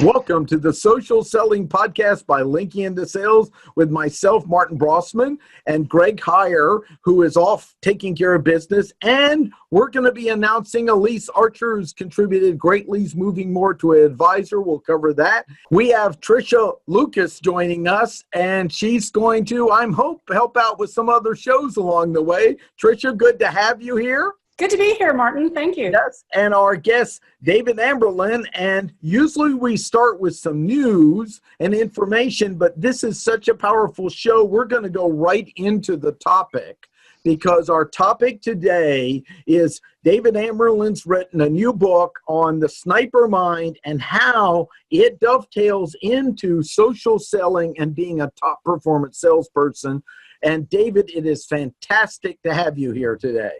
Welcome to the Social Selling Podcast by Linking into Sales with myself, Martin Brossman, and Greg Heyer, who is off taking care of business. And we're going to be announcing Elise Archer, who's contributed greatly, is moving more to an advisor. We'll cover that. We have Tricia Lucas joining us, and she's going to, I hope, help out with some other shows along the way. Tricia, good to have you here. Good to be here, Martin. Thank you. Yes, and our guest, David Amerland, and usually we start with some news and information, but this is such a powerful show. We're going to go right into the topic because our topic today is David Amerland's written a new book on the sniper mind and how it dovetails into social selling and being a top performance salesperson. And David, it is fantastic to have you here today.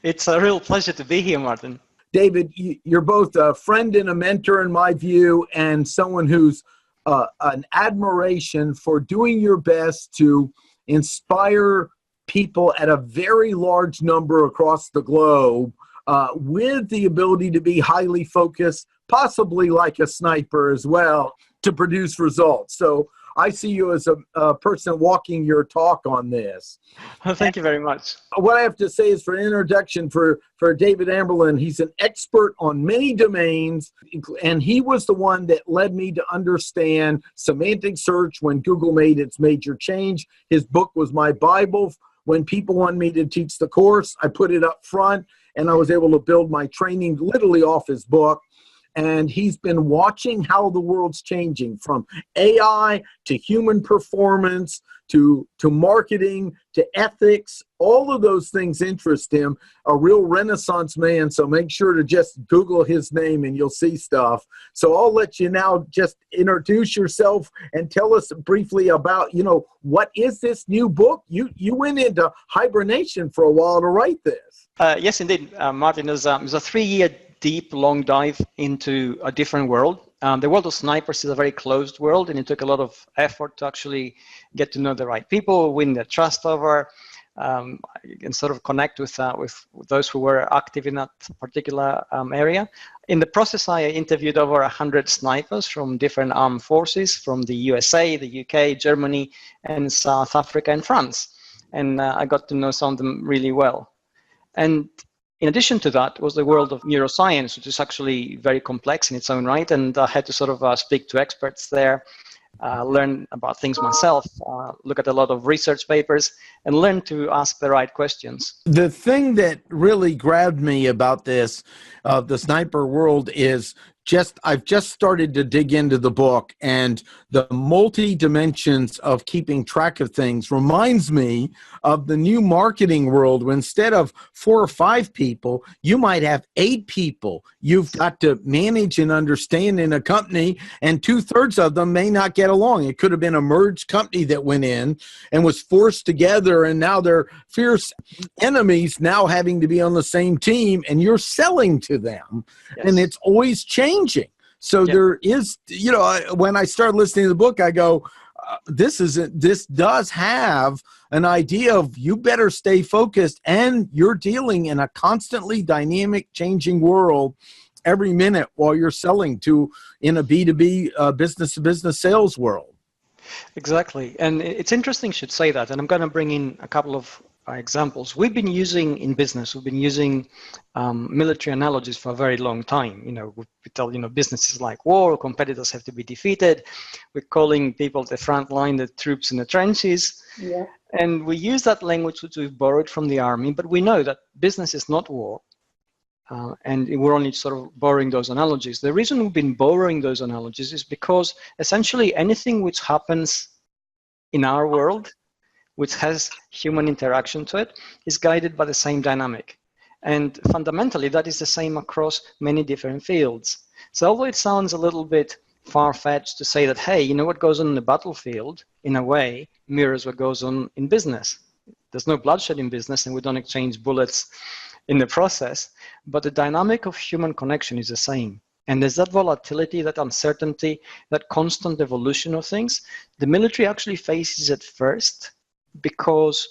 It's a real pleasure to be here, Martin. David, you're both a friend and a mentor in my view, and someone who's an admiration for doing your best to inspire people at a very large number across the globe with the ability to be highly focused, possibly like a sniper as well, to produce results. So I see you as a person walking your talk on this. Well, thank you very much. What I have to say is for an introduction for David Amerland, he's an expert on many domains, and he was the one that led me to understand semantic search when Google made its major change. His book was my Bible. When people wanted me to teach the course, I put it up front, and I was able to build my training literally off his book. And he's been watching how the world's changing from AI to human performance to marketing to ethics. All of those things interest him, a real Renaissance man. So make sure to just Google his name and you'll see stuff. So I'll let you now just introduce yourself and tell us briefly about, what is this new book? You went into hibernation for a while to write this. Yes, indeed. Martin, it was a 3-year deep, long dive into a different world. The world of snipers is a very closed world, and it took a lot of effort to actually get to know the right people, win their trust over, and sort of connect with those who were active in that particular area. In the process, I interviewed over 100 snipers from different armed forces from the USA, the UK, Germany, and South Africa and France. And I got to know some of them really well. And in addition to that was the world of neuroscience, which is actually very complex in its own right. And I had to sort of speak to experts there, learn about things myself, look at a lot of research papers, and learn to ask the right questions. The thing that really grabbed me about this, the sniper world, is I've just started to dig into the book, and the multi-dimensions of keeping track of things reminds me of the new marketing world, where instead of 4 or 5 people, you might have 8 people you've got to manage and understand in a company, and 2/3 of them may not get along. It could have been a merged company that went in and was forced together, and now they're fierce enemies now having to be on the same team, and you're selling to them. Yes. And it's always changing. So there is, when I started listening to the book, I go, this does have an idea of you better stay focused, and you're dealing in a constantly dynamic, changing world every minute while you're selling in a B2B business-to-business sales world. Exactly. And it's interesting you should say that. And I'm going to bring in a couple of examples. We've been using military analogies for a very long time. We tell, business is like war, competitors have to be defeated. We're calling people the front line, the troops in the trenches. Yeah. And we use that language which we've borrowed from the army, but we know that business is not war. And we're only sort of borrowing those analogies. The reason we've been borrowing those analogies is because essentially anything which happens in our world, which has human interaction to it, is guided by the same dynamic. And fundamentally, that is the same across many different fields. So although it sounds a little bit far-fetched to say that, hey, what goes on in the battlefield, in a way, mirrors what goes on in business. There's no bloodshed in business, and we don't exchange bullets in the process, but the dynamic of human connection is the same. And there's that volatility, that uncertainty, that constant evolution of things. The military actually faces it first, because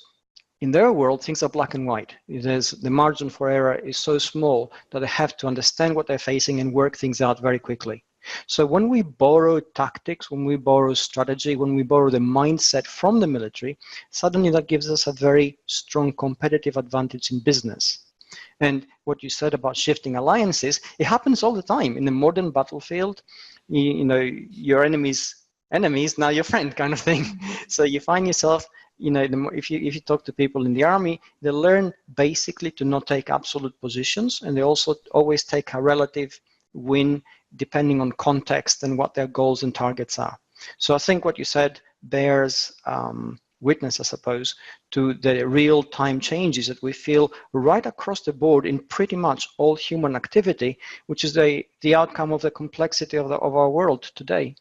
in their world, things are black and white. The margin for error is so small that they have to understand what they're facing and work things out very quickly. So when we borrow tactics, when we borrow strategy, when we borrow the mindset from the military, suddenly that gives us a very strong competitive advantage in business. And what you said about shifting alliances, it happens all the time in the modern battlefield. You know, your enemy's enemies, now your friend kind of thing. So you find yourself, you know, if you talk to people in the army, they learn basically to not take absolute positions, and they also always take a relative win depending on context and what their goals and targets are. So I think what you said bears witness, I suppose, to the real-time changes that we feel right across the board in pretty much all human activity, which is the outcome of the complexity of our world today.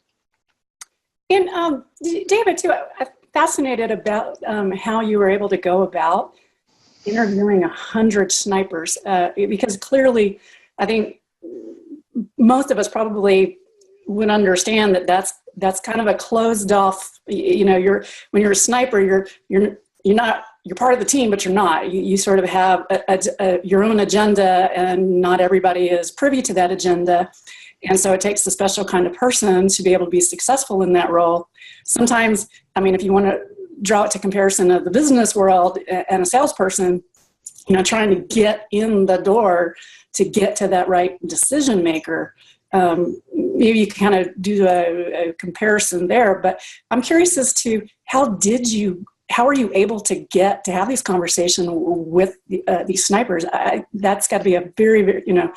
And David, too, I'm fascinated about how you were able to go about interviewing 100 snipers, because clearly, I think most of us probably would understand that that's kind of a closed off. You know, when you're a sniper, you're part of the team, but you're not. You sort of have your own agenda, and not everybody is privy to that agenda. And so it takes a special kind of person to be able to be successful in that role. Sometimes, I mean, if you want to draw it to comparison of the business world and a salesperson, you know, trying to get in the door to get to that right decision maker, maybe you can kind of do a comparison there. But I'm curious as to how are you able to have these conversations with these snipers? That's got to be a very, very, you know,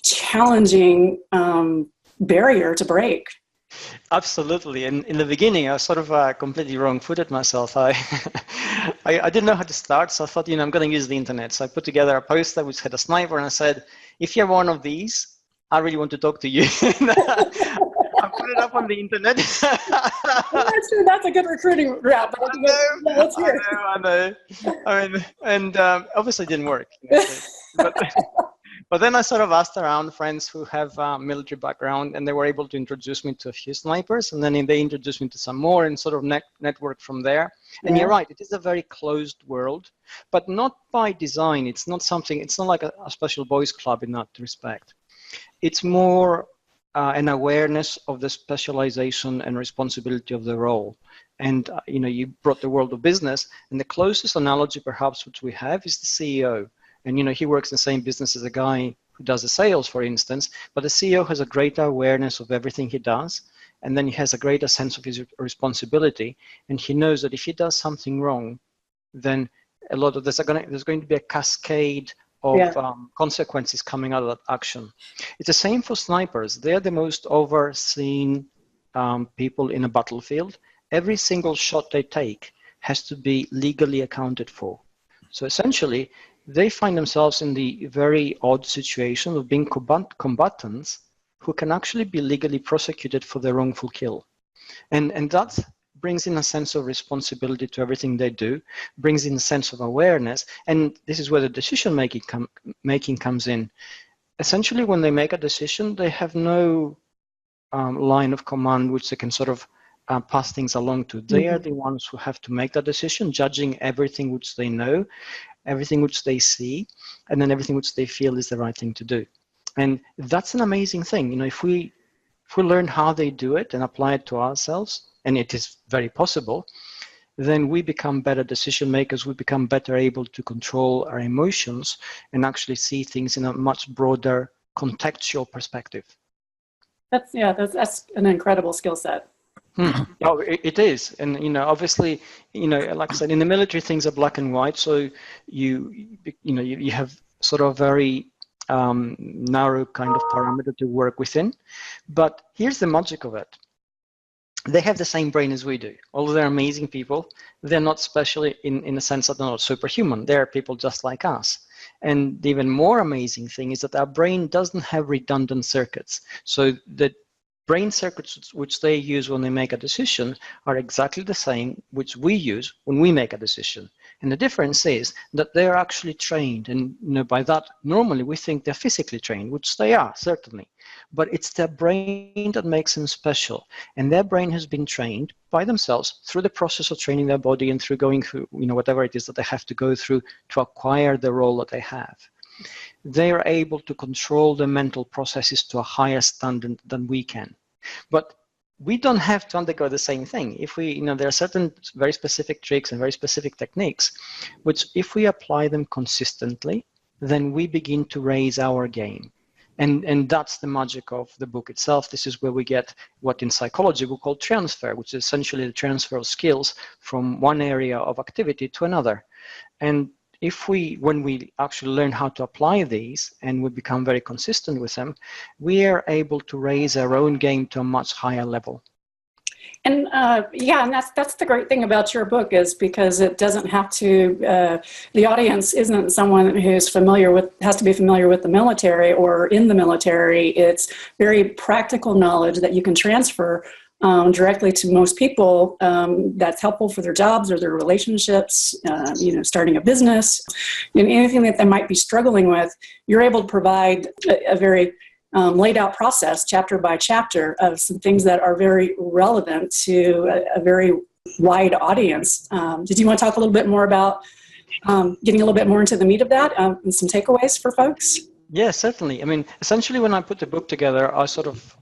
challenging barrier to break. Absolutely. And in the beginning, I was sort of completely wrong-footed myself. I didn't know how to start, so I thought, you know, I'm going to use the internet. So I put together a poster which had a sniper, and I said, if you're one of these, I really want to talk to you. I put it up on the internet. I'm not sure that's a good recruiting route, but let's hear it. I know. I mean, and obviously it didn't work. You know, but then I sort of asked around friends who have military background, and they were able to introduce me to a few snipers, and then they introduced me to some more, and sort of network from there. And you're right, it is a very closed world, but not by design. It's not like a special boys club in that respect. It's more an awareness of the specialization and responsibility of the role. And you know, you brought the world of business, and the closest analogy perhaps which we have is the CEO. And you know, he works in the same business as a guy who does the sales, for instance, but the CEO has a greater awareness of everything he does, and then he has a greater sense of his responsibility, and he knows that if he does something wrong, then there's going to be a cascade of consequences coming out of that action. It's the same for snipers. They're the most overseen people in a battlefield. Every single shot they take has to be legally accounted for. So essentially, they find themselves in the very odd situation of being combatants who can actually be legally prosecuted for their wrongful kill. And that brings in a sense of responsibility to everything they do, brings in a sense of awareness, and this is where the decision making comes in. Essentially, when they make a decision, they have no line of command which they can sort of pass things along to. They are the ones who have to make that decision, judging everything which they know, everything which they see, and then everything which they feel is the right thing to do. And that's an amazing thing. You know, if we learn how they do it and apply it to ourselves, and it is very possible, then we become better decision makers. We become better able to control our emotions and actually see things in a much broader contextual perspective. That's an incredible skill set. Oh, it is. And, you know, obviously, you know, like I said, in the military, things are black and white. So you have sort of very narrow kind of parameter to work within. But here's the magic of it. They have the same brain as we do. Although they're amazing people, they're not special in the sense that they're not superhuman. They're people just like us. And the even more amazing thing is that our brain doesn't have redundant circuits. So the brain circuits which they use when they make a decision are exactly the same which we use when we make a decision. And the difference is that they're actually trained. And you know, by that, normally we think they're physically trained, which they are, certainly. But it's their brain that makes them special. And their brain has been trained by themselves through the process of training their body and through going through, you know, whatever it is that they have to go through to acquire the role that they have. they are able to control the mental processes to a higher standard than we can. But we don't have to undergo the same thing. If we, there are certain very specific tricks and very specific techniques, which if we apply them consistently, then we begin to raise our game. And that's the magic of the book itself. This is where we get what in psychology we call transfer, which is essentially the transfer of skills from one area of activity to another. And when we actually learn how to apply these and we become very consistent with them, we are able to raise our own game to a much higher level. And and that's the great thing about your book, is because it doesn't have to, the audience isn't someone who's has to be familiar with the military or in the military. It's very practical knowledge that you can transfer directly to most people, that's helpful for their jobs or their relationships, starting a business, anything that they might be struggling with. You're able to provide a very laid out process, chapter by chapter, of some things that are very relevant to a very wide audience. Did you want to talk a little bit more about getting a little bit more into the meat of that and some takeaways for folks? Yes, certainly. I mean, essentially, when I put the book together, I sort of,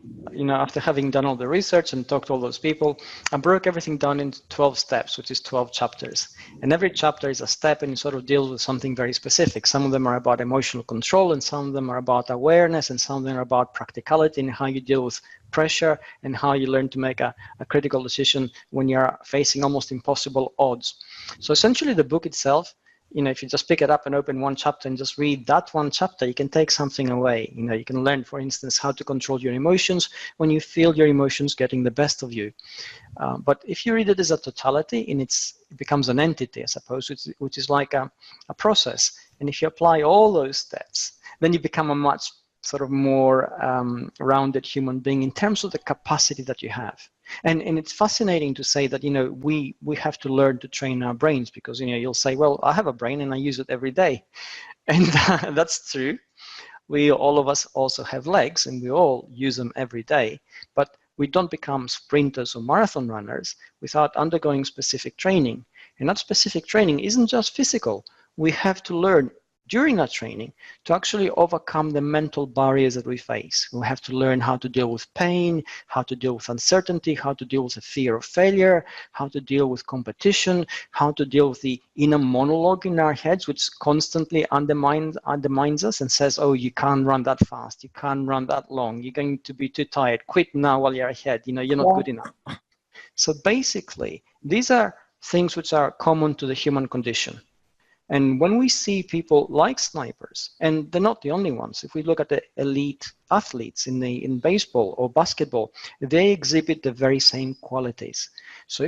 after having done all the research and talked to all those people, I broke everything down into 12 steps, which is 12 chapters. And every chapter is a step and it sort of deals with something very specific. Some of them are about emotional control, and some of them are about awareness, and some of them are about practicality and how you deal with pressure and how you learn to make a critical decision when you're facing almost impossible odds. So essentially, the book itself, if you just pick it up and open one chapter and just read that one chapter, you can take something away. You can learn, for instance, how to control your emotions when you feel your emotions getting the best of you. But if you read it as a totality, and it becomes an entity, I suppose, which is like a process. And if you apply all those steps, then you become a much sort of more rounded human being in terms of the capacity that you have. And it's fascinating to say that, we have to learn to train our brains, because, you'll say, well, I have a brain and I use it every day. And that's true. All of us also have legs and we all use them every day. But we don't become sprinters or marathon runners without undergoing specific training. And that specific training isn't just physical. We have to learn during that training to actually overcome the mental barriers that we face. We have to learn how to deal with pain, how to deal with uncertainty, how to deal with the fear of failure, how to deal with competition, how to deal with the inner monologue in our heads, which constantly undermines us and says, oh, you can't run that fast, you can't run that long, you're going to be too tired, quit now while you're ahead, you're not good enough. So basically, these are things which are common to the human condition. And when we see people like snipers, and they're not the only ones, if we look at the elite athletes in baseball or basketball, they exhibit the very same qualities. So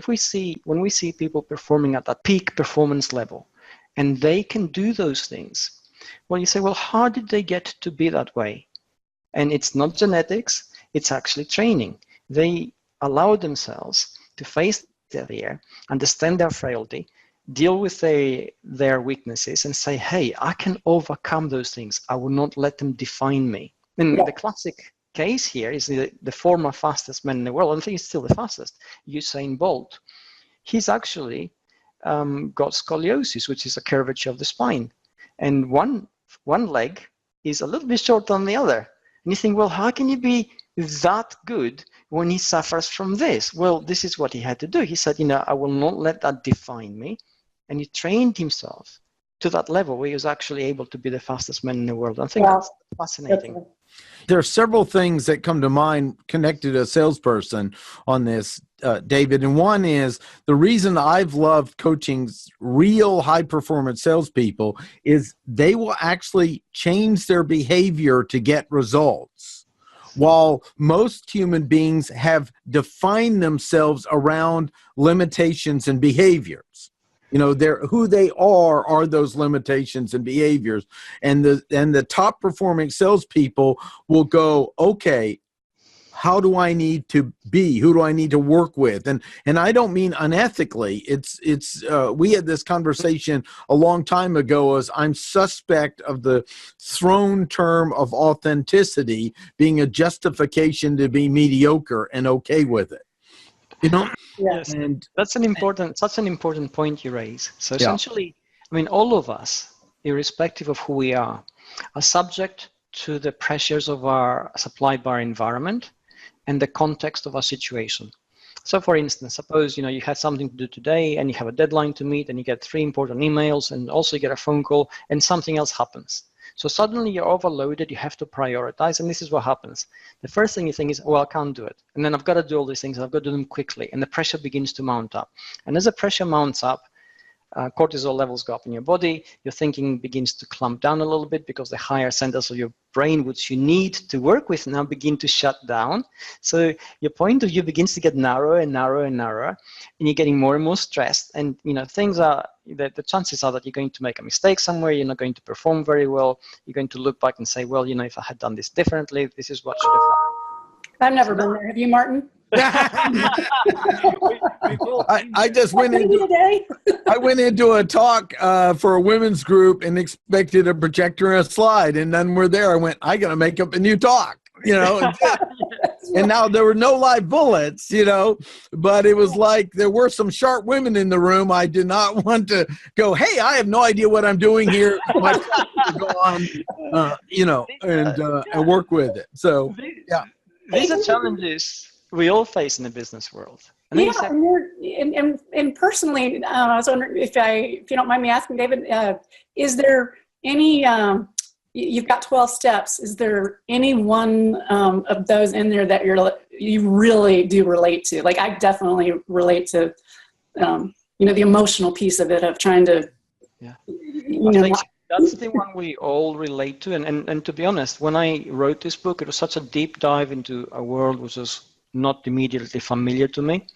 when we see people performing at that peak performance level, and they can do those things, well, you say, well, how did they get to be that way? And it's not genetics, it's actually training. They allow themselves to face their fear, understand their frailty, deal with their weaknesses, and say, hey, I can overcome those things. I will not let them define me. And the classic case here is the former fastest man in the world, and I think he's still the fastest, Usain Bolt. He's actually got scoliosis, which is a curvature of the spine. And one leg is a little bit short than the other. And you think, well, how can you be that good when he suffers from this? Well, this is what he had to do. He said, I will not let that define me. And he trained himself to that level where he was actually able to be the fastest man in the world. I think that's fascinating. There are several things that come to mind connected to a salesperson on this, David. And one is the reason I've loved coaching real high-performance salespeople is they will actually change their behavior to get results. While most human beings have defined themselves around limitations and behaviors. Who they are those limitations and behaviors. And the top performing salespeople will go, okay, how do I need to be? Who do I need to work with? And I don't mean unethically. We had this conversation a long time ago as I'm suspect of the thrown term of authenticity being a justification to be mediocre and okay with it. Yes, and such an important point you raise. So essentially, all of us, irrespective of who we are, are subject to the pressures of our supplied by our environment and the context of our situation. So for instance, suppose you had something to do today and you have a deadline to meet and you get 3 important emails and also you get a phone call and something else happens. So suddenly you're overloaded, you have to prioritize, and this is what happens. The first thing you think is, well, I can't do it. And then I've got to do all these things, I've got to do them quickly, and the pressure begins to mount up. And as the pressure mounts up, cortisol levels go up in your body, your thinking begins to clamp down a little bit because the higher centers of your brain, which you need to work with now, begin to shut down. So your point of view begins to get narrower and narrower and narrower, and you're getting more and more stressed. And things are, the chances are that you're going to make a mistake somewhere, you're not going to perform very well, you're going to look back and say, well, if I had done this differently, this is what should have happened. I've never been there. Have you, Martin? I just went into a talk for a women's group and expected a projector and a slide, and then we're there. I went, I got to make up a new talk, and now there were no live bullets, but it was like there were some sharp women in the room. I did not want to go, hey, I have no idea what I'm doing here. My go on, and work with it. So, yeah. These are challenges we all face in the business world. And personally, I was wondering if you don't mind me asking, David, is there any, you've got 12 steps, is there any one of those in there that you really do relate to? Like, I definitely relate to, the emotional piece of it, of trying to, I think that's the one we all relate to. And to be honest, when I wrote this book, it was such a deep dive into a world which was not immediately familiar to me,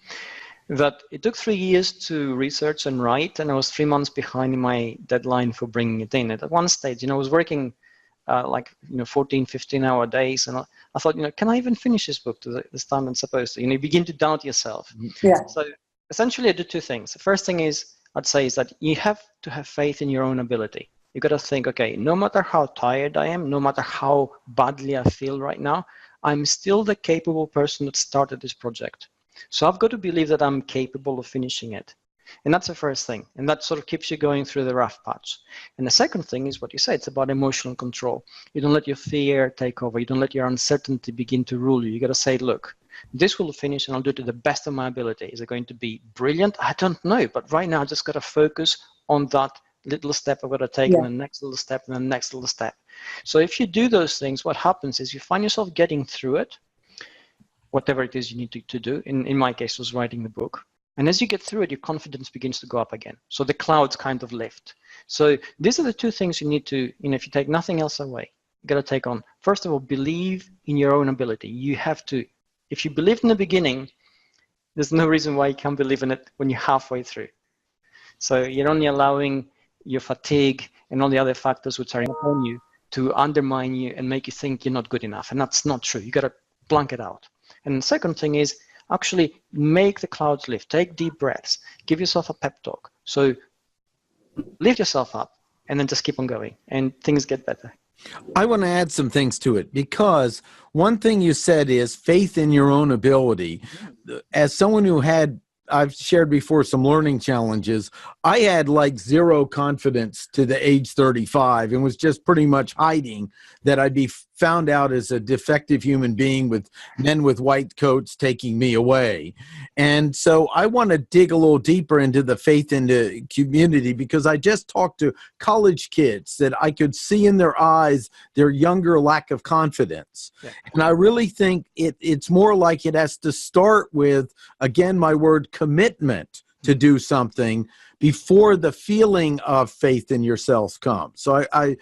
that it took 3 years to research and write, and I was 3 months behind in my deadline for bringing it in. At one stage, I was working 14, 15-hour days, and I thought, can I even finish this book to this time I'm supposed to? You begin to doubt yourself. Yeah. So essentially, I do 2 things. The first thing I'd say is that you have to have faith in your own ability. You got to think, okay, no matter how tired I am, no matter how badly I feel right now, I'm still the capable person that started this project. So I've got to believe that I'm capable of finishing it. And that's the first thing. And that sort of keeps you going through the rough patch. And the second thing is what you say, it's about emotional control. You don't let your fear take over. You don't let your uncertainty begin to rule you. You got to say, look, this will finish and I'll do it to the best of my ability. Is it going to be brilliant? I don't know. But right now, I just got to focus on that little step I've got to take, and the next little step, and the next little step. So if you do those things, what happens is you find yourself getting through it, whatever it is you need to do. In my case, was writing the book. And as you get through it, your confidence begins to go up again. So the clouds kind of lift. So these are the 2 things you need to, if you take nothing else away, you got to take on. First of all, believe in your own ability. You have to, if you believed in the beginning, there's no reason why you can't believe in it when you're halfway through. So you're only allowing your fatigue and all the other factors which are upon you to undermine you and make you think you're not good enough. And that's not true. You got to blank it out. And the second thing is actually make the clouds lift. Take deep breaths. Give yourself a pep talk. So lift yourself up and then just keep on going and things get better. I want to add some things to it, because one thing you said is faith in your own ability. As someone who I've shared before some learning challenges, I had like 0 confidence to the age 35 and was just pretty much hiding that I'd be found out as a defective human being with men with white coats taking me away. And so I want to dig a little deeper into the faith in the community, because I just talked to college kids that I could see in their eyes their younger lack of confidence. Yeah. And I really think it's more like it has to start with, again, my word, commitment to do something before the feeling of faith in yourself comes. So I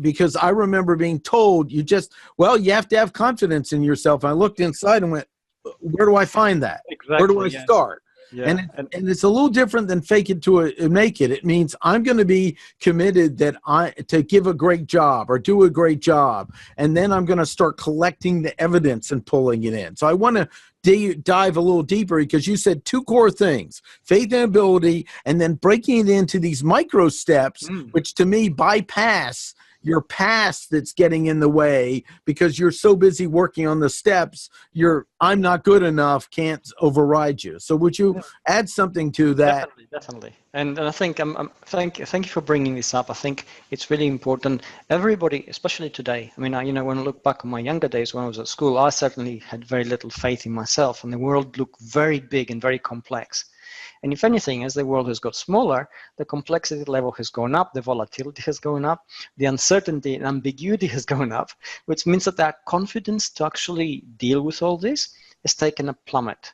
because I remember being told, you have to have confidence in yourself. I looked inside and went, where do I find that? Exactly, where do I start? Yeah. And it's a little different than fake it to make it. It means I'm going to be committed to give a great job or do a great job. And then I'm going to start collecting the evidence and pulling it in. So I want to dive a little deeper, because you said 2 core things: faith and ability, and then breaking it into these micro steps, which to me bypass your past that's getting in the way because you're so busy working on the steps. I'm not good enough can't override you. So would you add something to that? Definitely. And I think thank you for bringing this up. I think it's really important. Everybody, especially today. I mean, when I look back on my younger days when I was at school, I certainly had very little faith in myself, and the world looked very big and very complex. And if anything, as the world has got smaller, the complexity level has gone up, the volatility has gone up, the uncertainty and ambiguity has gone up, which means that our confidence to actually deal with all this has taken a plummet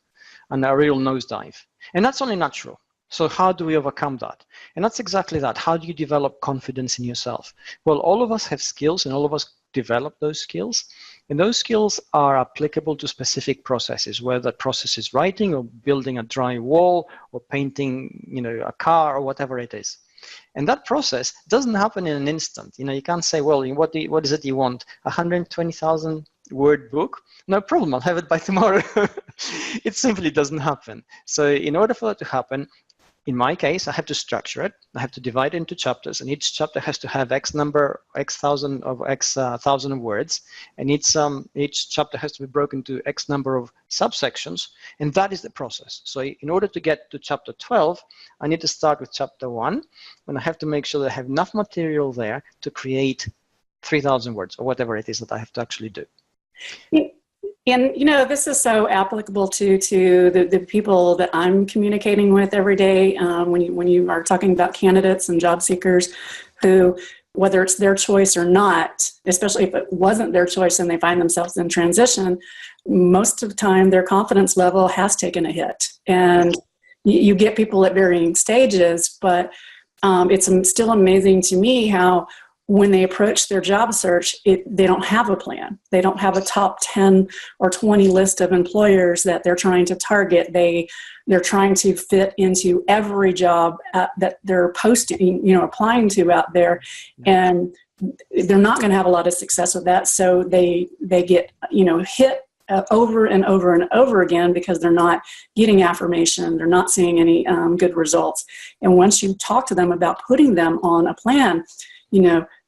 and a real nosedive. And that's only natural. So how do we overcome that? And that's exactly that. How do you develop confidence in yourself? Well, all of us have skills, and all of us develop those skills. And those skills are applicable to specific processes, whether that process is writing or building a dry wall or painting, a car or whatever it is. And that process doesn't happen in an instant. You can't say, well, what is it you want? 120,000 word book? No problem, I'll have it by tomorrow. It simply doesn't happen. So in order for that to happen, in my case, I have to structure it. I have to divide it into chapters, and each chapter has to have X thousand of words, and each chapter has to be broken to X number of subsections, and that is the process. So in order to get to chapter 12, I need to start with chapter 1, and I have to make sure that I have enough material there to create 3,000 words, or whatever it is that I have to actually do. And, this is so applicable to the people that I'm communicating with every day. When you are talking about candidates and job seekers who, whether it's their choice or not, especially if it wasn't their choice and they find themselves in transition, most of the time their confidence level has taken a hit. And you get people at varying stages, but it's still amazing to me how when they approach their job search, they don't have a plan. They don't have a top 10 or 20 list of employers that they're trying to target. They're trying to fit into every job that they're posting, applying to out there. And they're not going to have a lot of success with that. So they get, hit over and over and over again because they're not getting affirmation. They're not seeing any good results. And once you talk to them about putting them on a plan,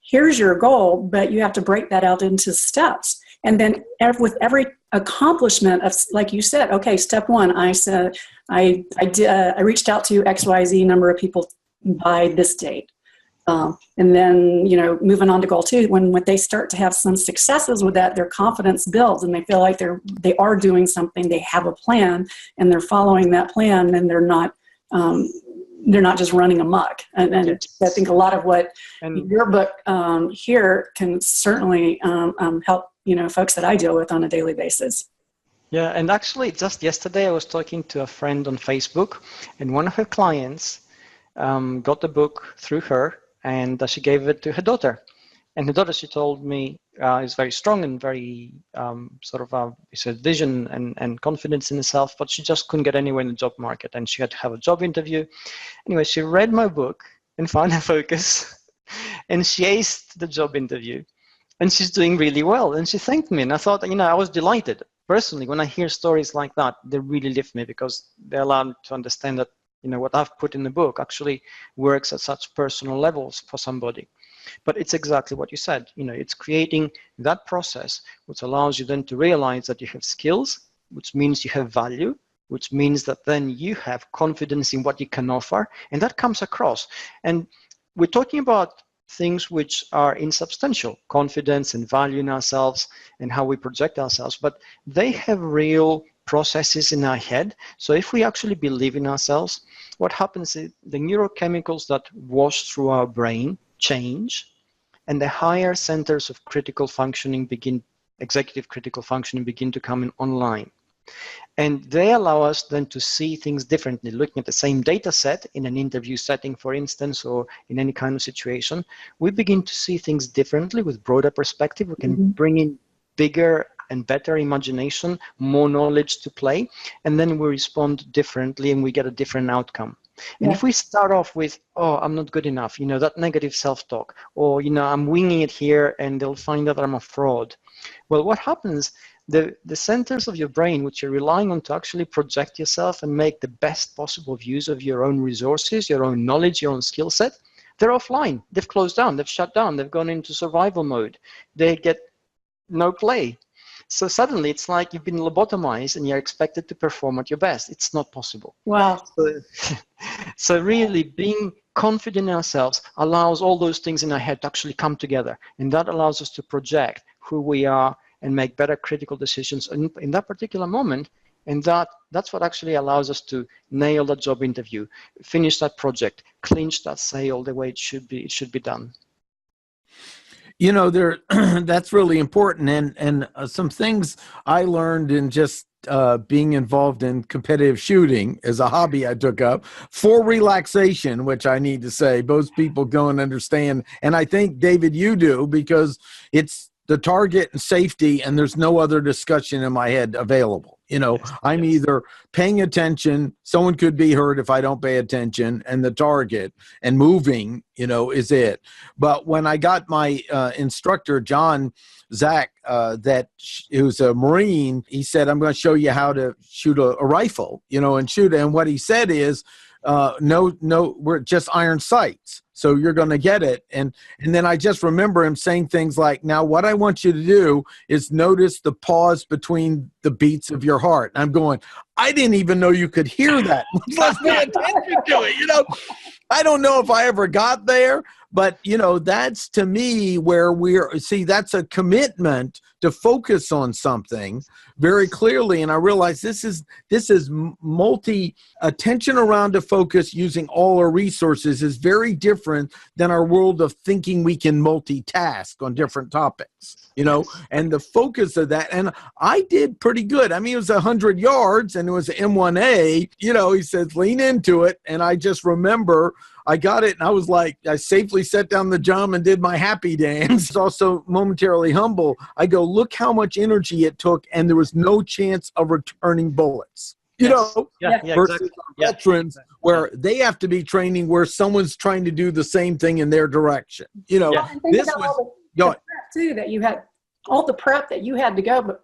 here's your goal, but you have to break that out into steps. And then with every accomplishment of, like you said, okay, step 1, I said, I reached out to XYZ number of people by this date. And then, moving on to goal 2, when they start to have some successes with that, their confidence builds and they feel like they are doing something, they have a plan and they're following that plan, and they're not just running amok. And I think a lot of what your book here can certainly help, folks that I deal with on a daily basis. Yeah, and actually just yesterday I was talking to a friend on Facebook, and one of her clients got the book through her, and she gave it to her daughter. And her daughter, she told me, is very strong and very it's a vision and confidence in herself, but she just couldn't get anywhere in the job market, and she had to have a job interview. Anyway, she read my book and found her focus, and she aced the job interview, and she's doing really well. And she thanked me, and I thought, I was delighted. Personally, when I hear stories like that, they really lift me because they allow me to understand that, what I've put in the book actually works at such personal levels for somebody. But it's exactly what you said. It's creating that process which allows you then to realize that you have skills, which means you have value, which means that then you have confidence in what you can offer, and that comes across. And we're talking about things which are insubstantial, confidence and value in ourselves and how we project ourselves, but they have real processes in our head. So if we actually believe in ourselves, what happens is the neurochemicals that wash through our brain change, and the higher centers of critical functioning executive critical functioning begin to come in online. And they allow us then to see things differently. Looking at the same data set in an interview setting, for instance, or in any kind of situation, we begin to see things differently with broader perspective. We can bring in bigger and better imagination, more knowledge to play, and then we respond differently and we get a different outcome. And if we start off with, oh, I'm not good enough, that negative self-talk, or, I'm winging it here and they'll find out that I'm a fraud. Well, what happens, the centers of your brain, which you're relying on to actually project yourself and make the best possible use of your own resources, your own knowledge, your own skill set, they're offline. They've closed down. They've shut down. They've gone into survival mode. They get no play. So suddenly it's like you've been lobotomized and you're expected to perform at your best. It's not possible. Wow. So really being confident in ourselves allows all those things in our head to actually come together. And that allows us to project who we are and make better critical decisions in that particular moment. And that's what actually allows us to nail that job interview, finish that project, clinch that sale the way it should be done. You know, that's really important. And some things I learned in just being involved in competitive shooting as a hobby I took up for relaxation, which I need to say most people go and understand. And I think, David, you do, because it's the target and safety, and there's no other discussion in my head available. You know, I'm either paying attention, someone could be hurt if I don't pay attention, and the target and moving, you know, is it. But when I got my instructor, John Zach, who's a Marine, he said, I'm going to show you how to shoot a rifle, you know, and shoot. And what he said is, no, we're just iron sights. So you're going to get it. And then I just remember him saying things like, now what I want you to do is notice the pause between the beats of your heart. And I'm going, I didn't even know you could hear that. Let's pay attention to it. You know, I don't know if I ever got there, but you know, that's to me where that's a commitment to focus on something very clearly. And I realize this is attention around to focus using all our resources is very different than our world of thinking we can multitask on different topics, you know, and the focus of that. And I did pretty good. I mean, it was 100 yards and it was M1A, you know, he says, lean into it. And I just remember I got it and I was like, I safely set down the drum and did my happy dance. Also momentarily humble. I go, look how much energy it took and there was no chance of returning bullets. You know, versus exactly. Veterans where they have to be training where someone's trying to do the same thing in their direction. You know, this was the prep too, that you had all the prep that you had to go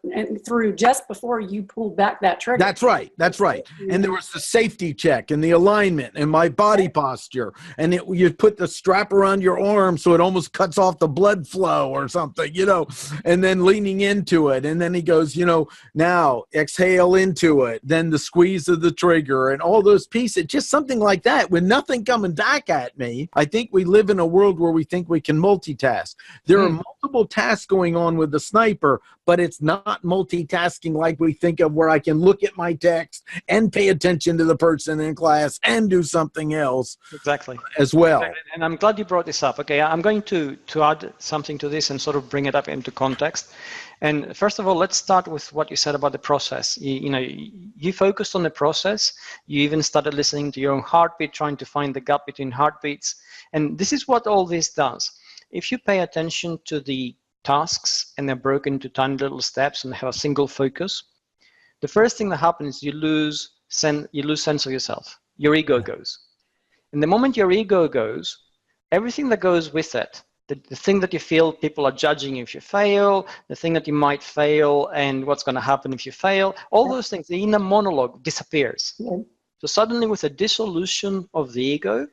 through just before you pulled back that trigger. That's right. That's right. And there was the safety check and the alignment and my body posture. And you put the strap around your arm so it almost cuts off the blood flow or something, you know, and then leaning into it. And then he goes, you know, now exhale into it. Then the squeeze of the trigger and all those pieces, just something like that with nothing coming back at me. I think we live in a world where we think we can multitask. There are multiple tasks going on with the sniper, but it's not multitasking like we think of where I can look at my text and pay attention to the person in class and do something else as well. And I'm glad you brought this up. Okay, I'm going to add something to this and sort of bring it up into context. And first of all, let's start with what you said about the process. You focused on the process. You even started listening to your own heartbeat, trying to find the gap between heartbeats. And this is what all this does. If you pay attention to the tasks and they're broken into tiny little steps and have a single focus, the first thing that happens is you lose sense of yourself. Your ego goes. And the moment your ego goes, everything that goes with it, the thing that you feel people are judging if you fail, the thing that you might fail and what's going to happen if you fail, all those things, the inner monologue disappears. So suddenly with a dissolution of the ego,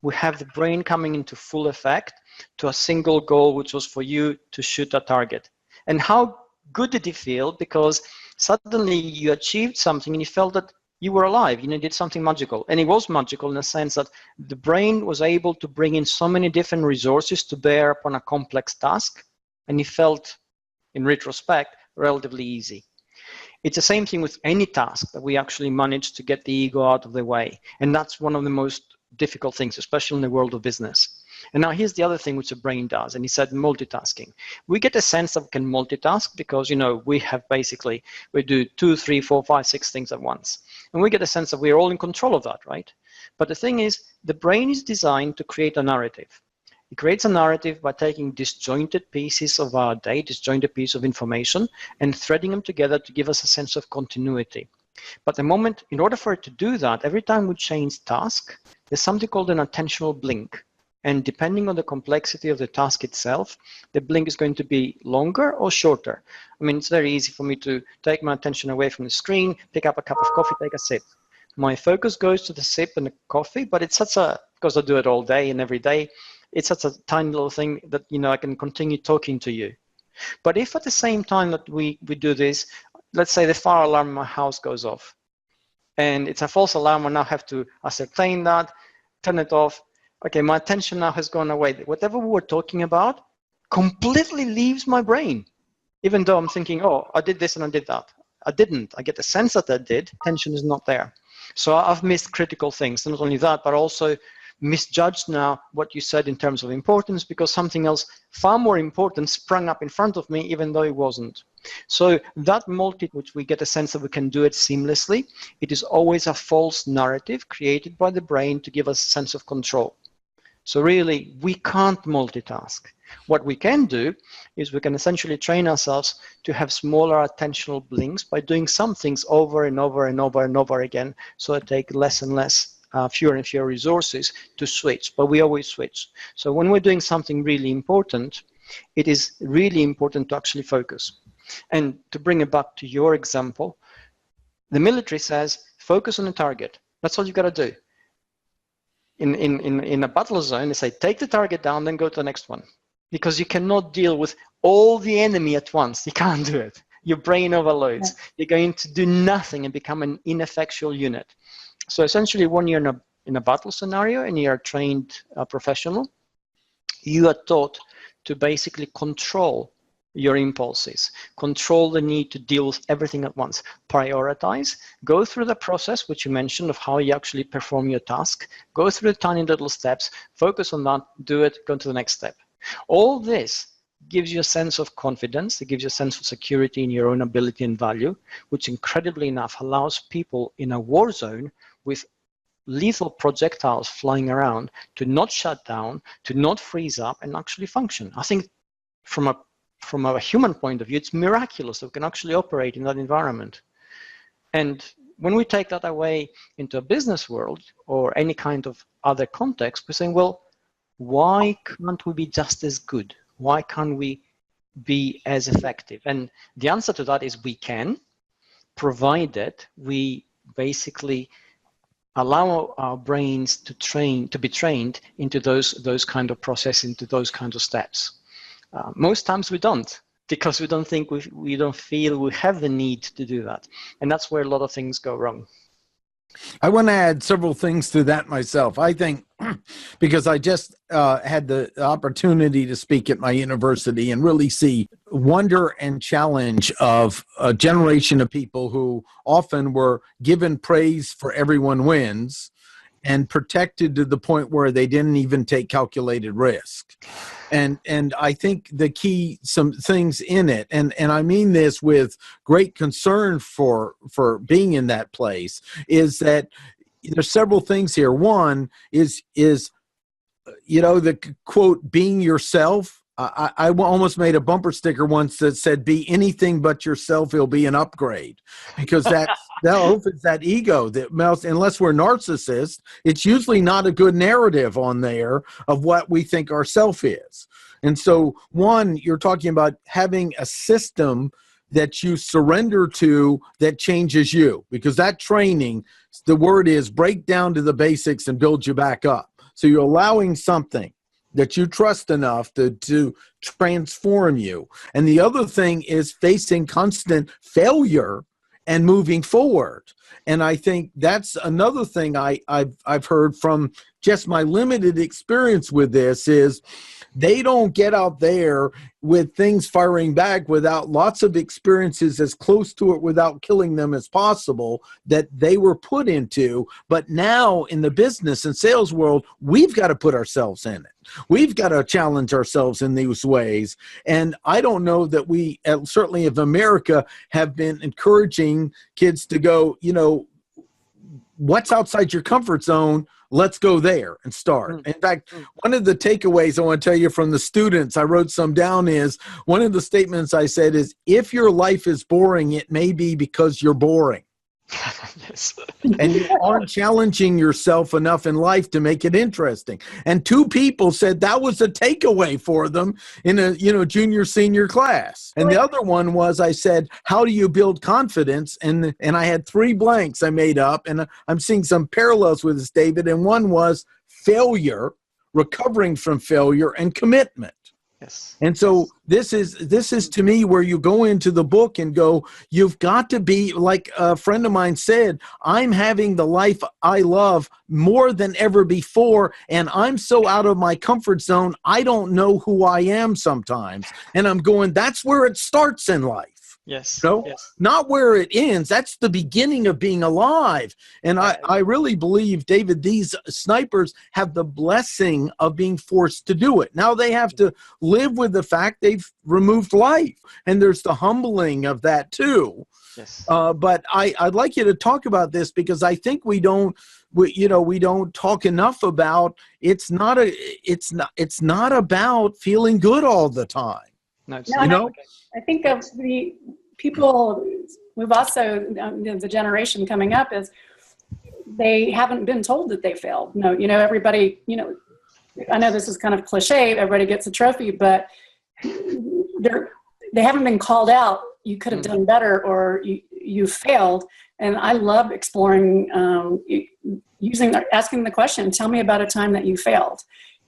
we have the brain coming into full effect to a single goal, which was for you to shoot a target. And how good did it feel? Because suddenly you achieved something and you felt that you were alive, you did something magical. And it was magical in the sense that the brain was able to bring in so many different resources to bear upon a complex task. And it felt, in retrospect, relatively easy. It's the same thing with any task that we actually manage to get the ego out of the way. And that's one of the most difficult things, especially in the world of business. And now here's the other thing which the brain does, and he said multitasking. We get a sense that we can multitask because, we do 2, 3, 4, 5, 6 things at once. And we get a sense that we're all in control of that, right? But the thing is, the brain is designed to create a narrative. It creates a narrative by taking disjointed pieces of our day, disjointed pieces of information, and threading them together to give us a sense of continuity. But the moment, in order for it to do that, every time we change task, there's something called an attentional blink. And depending on the complexity of the task itself, the blink is going to be longer or shorter. I mean, it's very easy for me to take my attention away from the screen, pick up a cup of coffee, take a sip. My focus goes to the sip and the coffee, but it's because I do it all day and every day, it's such a tiny little thing that, I can continue talking to you. But if at the same time that we do this, let's say the fire alarm in my house goes off, and it's a false alarm, I now have to ascertain that, turn it off. Okay, my attention now has gone away. Whatever we were talking about completely leaves my brain, even though I'm thinking, oh, I did this and I did that. I didn't. I get the sense that I did. Attention is not there. So I've missed critical things. Not only that, but also misjudged now what you said in terms of importance, because something else far more important sprung up in front of me, even though it wasn't. So that which we get a sense that we can do it seamlessly, it is always a false narrative created by the brain to give us a sense of control. So really, we can't multitask. What we can do is we can essentially train ourselves to have smaller attentional blinks by doing some things over and over and over and over again, so it takes less and less, fewer and fewer resources to switch, but we always switch. So when we're doing something really important, it is really important to actually focus. And to bring it back to your example, the military says, focus on a target. That's all you got to do. In a battle zone, they say, take the target down, then go to the next one. Because you cannot deal with all the enemy at once. You can't do it. Your brain overloads. Yeah. You're going to do nothing and become an ineffectual unit. So essentially, when you're in a battle scenario and you're a trained professional, you are taught to basically control your impulses, control the need to deal with everything at once, prioritize, go through the process, which you mentioned, of how you actually perform your task, go through the tiny little steps, focus on that, do it, go to the next step. All this gives you a sense of confidence, it gives you a sense of security in your own ability and value, which incredibly enough allows people in a war zone with lethal projectiles flying around to not shut down, to not freeze up, and actually function. I think from a human point of view, it's miraculous that we can actually operate in that environment. And when we take that away into a business world or any kind of other context, we're saying, well, why can't we be just as good? Why can't we be as effective? And the answer to that is we can, provided we basically allow our brains to be trained into those kind of process, into those kinds of steps. Most times we don't, because we don't think we don't feel we have the need to do that, and that's where a lot of things go wrong. I want to add several things to that myself. I think because I just had the opportunity to speak at my university and really see wonder and challenge of a generation of people who often were given praise for everyone wins and protected to the point where they didn't even take calculated risk. And I think the key, some things in it, and I mean this with great concern for being in that place, is that there's several things here. One is the quote, being yourself. I almost made a bumper sticker once that said, be anything but yourself, it'll be an upgrade. Because that opens that ego that unless we're narcissists, it's usually not a good narrative on there of what we think our self is. And so one, you're talking about having a system that you surrender to that changes you, because that training, the word is break down to the basics and build you back up. So you're allowing something that you trust enough to transform you. And the other thing is facing constant failure and moving forward. And I think that's another thing I've heard from just my limited experience with this is they don't get out there with things firing back without lots of experiences as close to it without killing them as possible that they were put into. But now in the business and sales world, we've got to put ourselves in it. We've got to challenge ourselves in these ways. And I don't know that we, certainly of America, have been encouraging kids to go, what's outside your comfort zone? Let's go there and start. In fact, one of the takeaways I want to tell you from the students, I wrote some down, is one of the statements I said is, if your life is boring, it may be because you're boring. Yes. And you aren't challenging yourself enough in life to make it interesting. And two people said that was a takeaway for them in a junior senior class. And the other one was, I said, how do you build confidence? And I had 3 blanks I made up, and I'm seeing some parallels with this, David. And one was failure, recovering from failure, and commitment. Yes. And so this is to me where you go into the book and go, you've got to be, like a friend of mine said, I'm having the life I love more than ever before, and I'm so out of my comfort zone, I don't know who I am sometimes. And I'm going, that's where it starts in life. Yes. No, Yes. not where it ends. That's the beginning of being alive. And I really believe, David, these snipers have the blessing of being forced to do it. Now they have to live with the fact they've removed life. And there's the humbling of that too. Yes. But I'd like you to talk about this, because I think we don't talk enough about it's not about feeling good all the time. No, I think of the people, we've also, the generation coming up is, they haven't been told that they failed. No, everybody, I know this is kind of cliche, everybody gets a trophy, but they haven't been called out. You could have done better, or you failed. And I love exploring, asking the question, tell me about a time that you failed.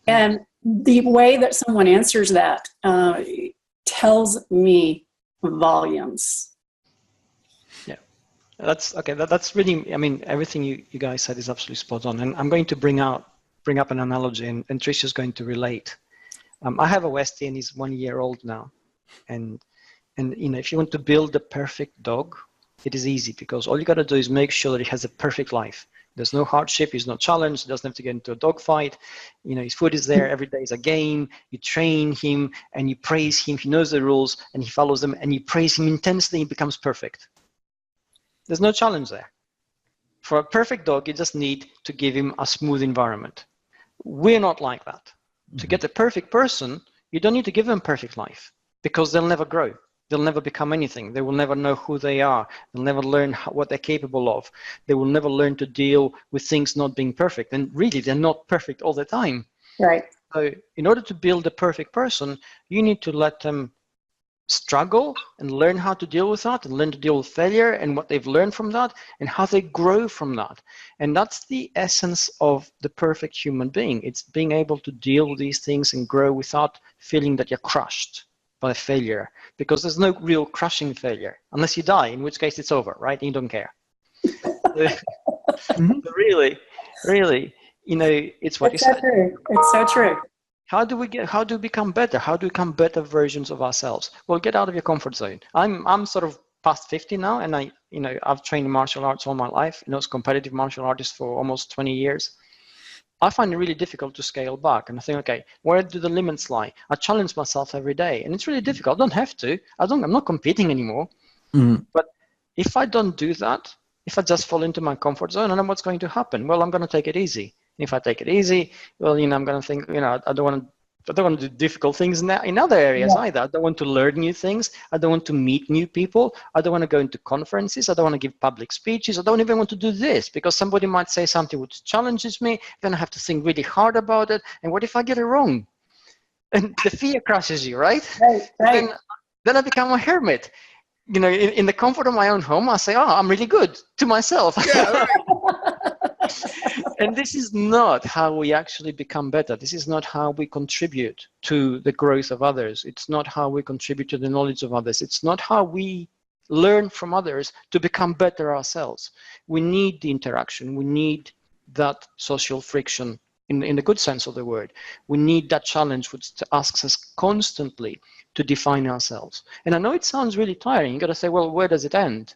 And the way that someone answers that tells me volumes. Yeah, that's okay. That's really, I mean, everything you guys said is absolutely spot on. And I'm going to bring up an analogy, and Tricia's going to relate. I have a Westie, and he's 1 year old now. And if you want to build the perfect dog, it is easy, because all you got to do is make sure that he has a perfect life. There's no hardship, he's not challenged, he doesn't have to get into a dogfight. His food is there, every day is a game. You train him and you praise him, he knows the rules and he follows them, and you praise him intensely, he becomes perfect. There's no challenge there. For a perfect dog, you just need to give him a smooth environment. We're not like that. Mm-hmm. To get a perfect person, you don't need to give them a perfect life, because they'll never grow. They'll never become anything. They will never know who they are. They'll never learn what they're capable of. They will never learn to deal with things not being perfect. And really, they're not perfect all the time. Right. So in order to build a perfect person, you need to let them struggle and learn how to deal with that, and learn to deal with failure and what they've learned from that and how they grow from that. And that's the essence of the perfect human being. It's being able to deal with these things and grow without feeling that you're crushed by failure, because there's no real crushing failure unless you die, in which case it's over, right? And you don't care. Really, it's what you said. True. It's so true. How do we become better? How do we become better versions of ourselves? Well, get out of your comfort zone. I'm sort of past 50 now, and I've trained in martial arts all my life. I was a competitive martial artist for almost 20 years. I find it really difficult to scale back, and I think, okay, where do the limits lie? I challenge myself every day, and it's really difficult. I don't have to. I'm not competing anymore. Mm-hmm. But if I don't do that, if I just fall into my comfort zone, I know what's going to happen. Well, I'm going to take it easy. If I take it easy, well, I'm going to think, I don't want to do difficult things in other areas either. I don't want to learn new things. I don't want to meet new people. I don't want to go into conferences. I don't want to give public speeches. I don't even want to do this, because somebody might say something which challenges me. Then I have to think really hard about it. And what if I get it wrong? And the fear crushes you, right? Right. Then I become a hermit. In the comfort of my own home, I say, I'm really good to myself. Yeah, right. And this is not how we actually become better. This is not how we contribute to the growth of others. It's not how we contribute to the knowledge of others. It's not how we learn from others to become better ourselves. We need the interaction. We need that social friction in the good sense of the word. We need that challenge which asks us constantly to define ourselves. And I know it sounds really tiring. You got to say, well, where does it end?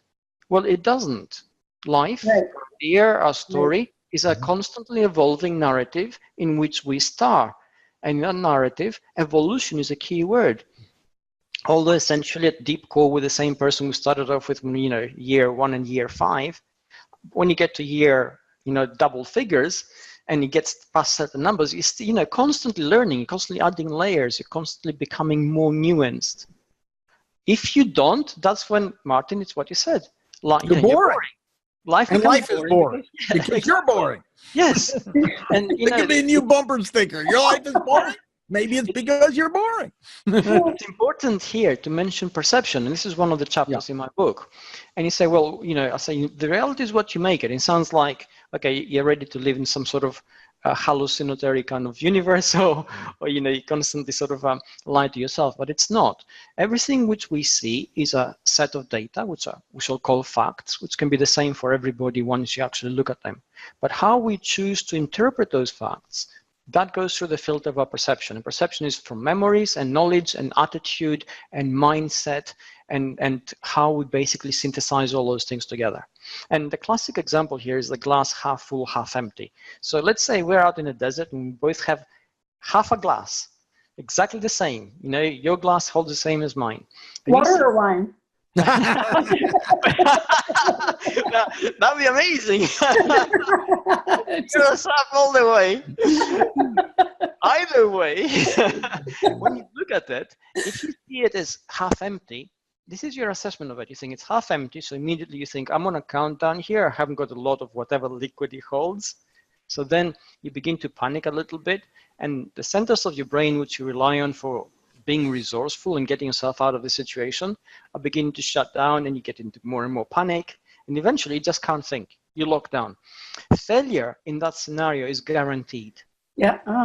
Well, it doesn't. Life, our story, is a constantly evolving narrative in which we star. And in that narrative, evolution is a key word. Although essentially at deep core, we're the same person who started off with, year 1 and year 5. When you get to year, double figures, and it gets past certain numbers, you're constantly learning, you're constantly adding layers, you're constantly becoming more nuanced. If you don't, that's when, Martin, it's what you said. You're boring. life And becomes life is boring because you're boring. Yes. And It could be a new bumper sticker. Your life is boring. Maybe it's because you're boring. it's important here to mention perception, and this is one of the chapters in my book. And you say, well, I say the reality is what you make it. It sounds like, okay, you're ready to live in some sort of hallucinatory kind of universe, or you constantly sort of lie to yourself, but it's not. Everything which we see is a set of data, which we shall call facts, which can be the same for everybody once you actually look at them. But how we choose to interpret those facts, that goes through the filter of our perception. And perception is from memories and knowledge and attitude and mindset and how we basically synthesize all those things together. And the classic example here is the glass half full, half empty. So let's say we're out in the desert and we both have half a glass, exactly the same. Your glass holds the same as mine. Water or wine? That'd be amazing. Just up all the way. Either way, when you look at it, if you see it as half empty, this is your assessment of it. You think it's half empty, so immediately you think, I'm on a countdown here. I haven't got a lot of whatever liquid it holds. So then you begin to panic a little bit, and the centers of your brain, which you rely on for being resourceful and getting yourself out of the situation, are beginning to shut down, and you get into more and more panic, and eventually you just can't think. You lock down. Failure in that scenario is guaranteed. Yeah. Oh,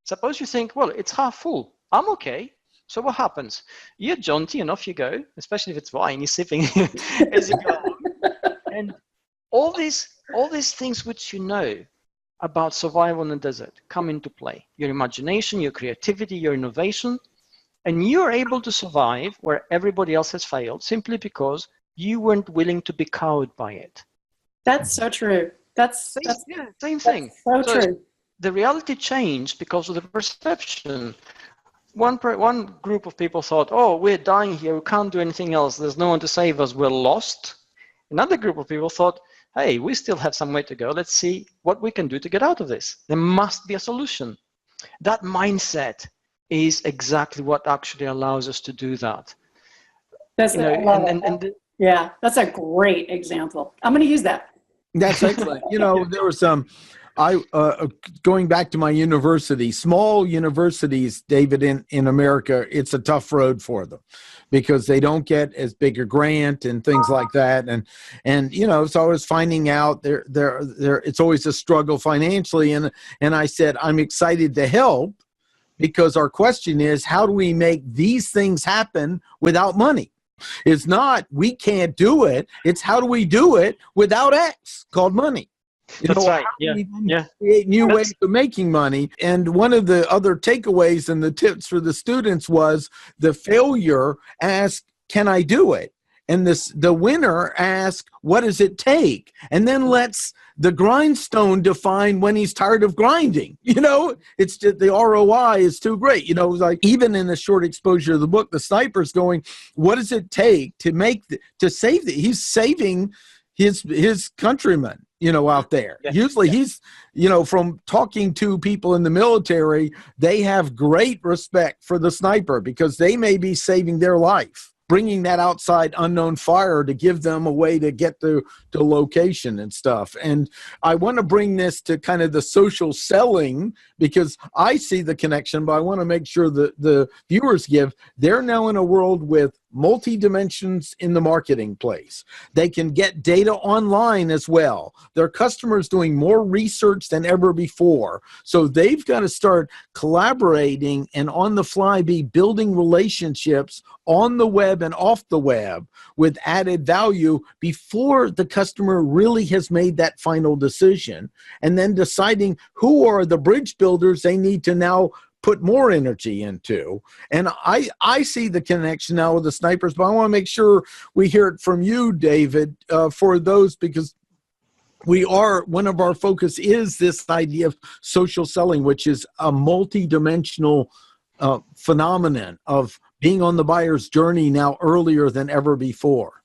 Suppose you think, well, it's half full. I'm okay. So what happens? You're jaunty and off you go, especially if it's wine, you're sipping as you go along. And all these things which you know about survival in the desert come into play. Your imagination, your creativity, your innovation, and you're able to survive where everybody else has failed simply because you weren't willing to be cowed by it. That's so true. That's same thing. So true. The reality changed because of the perception. One group of people thought, oh, we're dying here, we can't do anything else, there's no one to save us, we're lost. Another group of people thought, hey, we still have some way to go, let's see what we can do to get out of this. There must be a solution. That mindset is exactly what actually allows us to do that. That's that's a great example. I'm going to use that. That's excellent. There was going back to my university, small universities, David, in America, it's a tough road for them because they don't get as big a grant and things like that. And so I was finding out there it's always a struggle financially. And I said, I'm excited to help because our question is, how do we make these things happen without money? It's not, we can't do it. It's how do we do it without X called money? That's right. Create new ways of making money. And one of the other takeaways and the tips for the students was the failure asked, can I do it? And the winner asked, what does it take? And then lets the grindstone define when he's tired of grinding. It's just the ROI is too great. Like even in the short exposure of the book, the sniper's going, what does it take to save he's saving his countrymen, out there. Yeah. Usually he's, from talking to people in the military, they have great respect for the sniper because they may be saving their life, bringing that outside unknown fire to give them a way to get to location and stuff. And I want to bring this to kind of the social selling because I see the connection, but I want to make sure that the viewers they're now in a world with multi-dimensions in the marketing place. They can get data online as well. Their customers doing more research than ever before. So they've got to start collaborating and on the fly be building relationships on the web and off the web with added value before the customer really has made that final decision, and then deciding who are the bridge builders they need to now put more energy into. And I see the connection now with the snipers, but I want to make sure we hear it from you, David, for those, because one of our focus is this idea of social selling, which is a multi-dimensional phenomenon of being on the buyer's journey now earlier than ever before.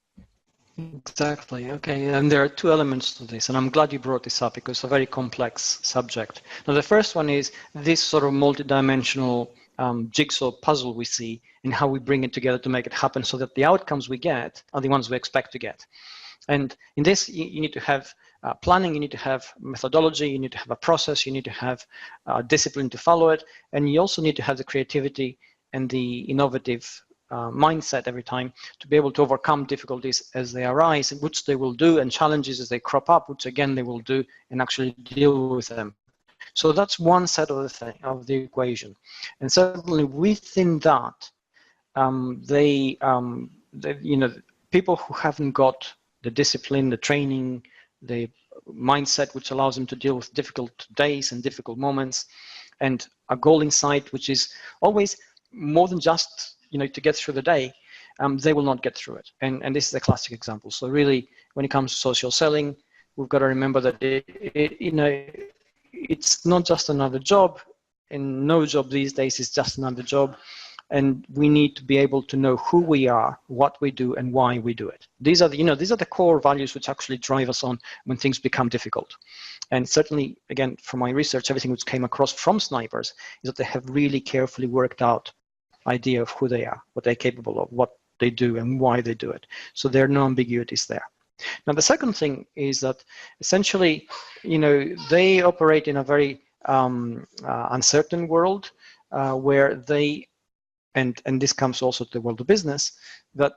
Exactly. Okay. And there are two elements to this, and I'm glad you brought this up because it's a very complex subject. Now, the first one is this sort of multidimensional jigsaw puzzle we see and how we bring it together to make it happen so that the outcomes we get are the ones we expect to get. And in this, you need to have planning, you need to have methodology, you need to have a process, you need to have discipline to follow it, and you also need to have the creativity and the innovative mindset every time to be able to overcome difficulties as they arise, which they will do, and challenges as they crop up, which again they will do, and actually deal with them. So that's one set of the equation. And certainly within that, people who haven't got the discipline, the training, the mindset which allows them to deal with difficult days and difficult moments, and a goal in sight which is always more than just to get through the day, they will not get through it. And this is a classic example. So really, when it comes to social selling, we've got to remember that it's not just another job, and no job these days is just another job. And we need to be able to know who we are, what we do, and why we do it. These are the core values which actually drive us on when things become difficult. And certainly, again, from my research, everything which came across from snipers is that they have really carefully worked out idea of who they are, what they're capable of, what they do, and why they do it. So there are no ambiguities there. Now, the second thing is that essentially, they operate in a very uncertain world where they, and this comes also to the world of business, that